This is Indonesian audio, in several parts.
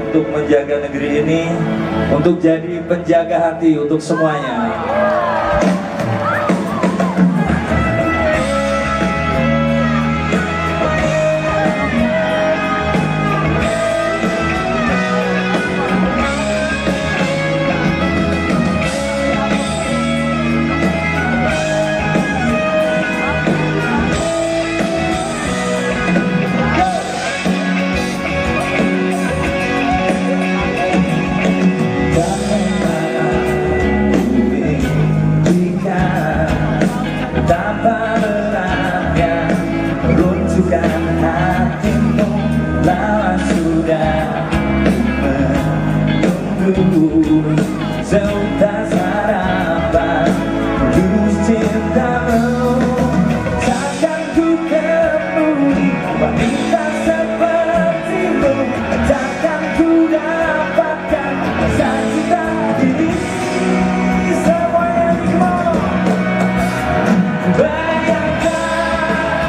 untuk menjaga negeri ini, untuk jadi penjaga hati untuk semuanya. Hatimu lawan sudah menunggu seuntas harapan tulus cintamu. Takkan ku temui wanita sepertimu, takkan ku dapatkan rasa cinta ini. Semua yang mau bayangkan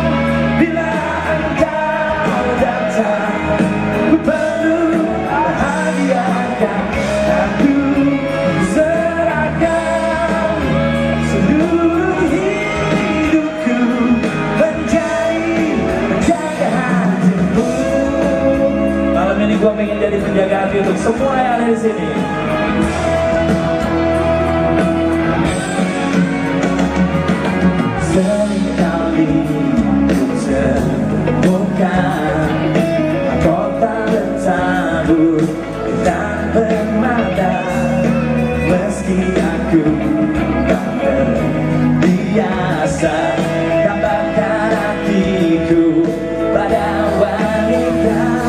bila engkau datang, ku penuh bahagiakan aku, serahkan seluruh hidupku menjadi penjaga hatimu. Malam ini gua pengen jadi penjaga hati untuk semua yang ada di sini. Seringkali ku temukan kota bertabur dan bermata, meski aku tak terbiasa gambarkan hatiku pada wanita.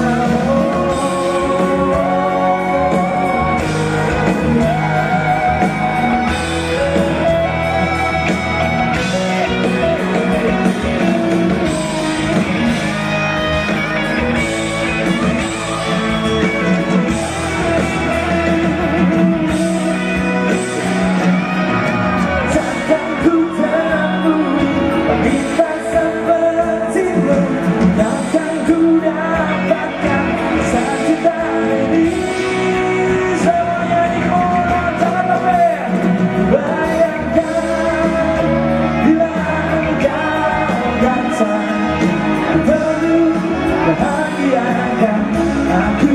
Bahagiakan aku,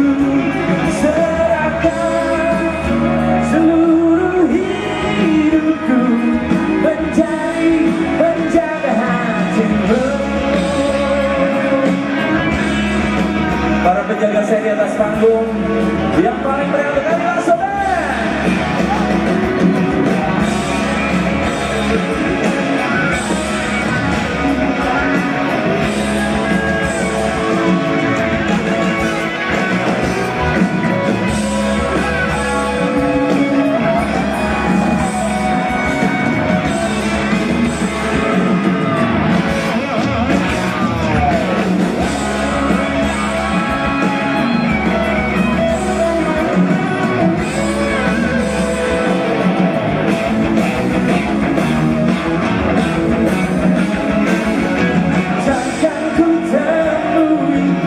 serahkan seluruh hidupku menjadi penjaga hatimu. Para penjaga saya di atas panggung, yang paling meriah untuk Ari Lasso.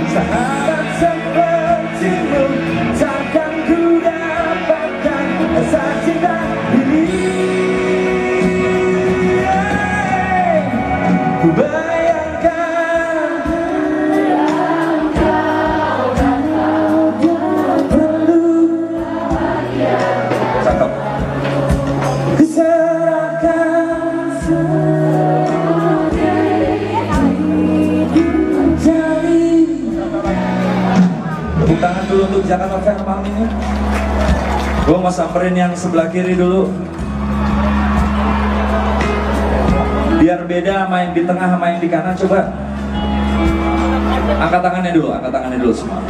Sahabat sepertimu, takkan ku dapatkan rasa cinta ini. Ku bayangkan kau datang, perlu Cakep. ku serahkan semua menjadi. Tepuk tangan dulu untuk Jakarta Fair malam ini. Gue mau samperin yang sebelah kiri dulu, biar beda main di tengah sama yang di kanan. Coba angkat tangannya dulu semua.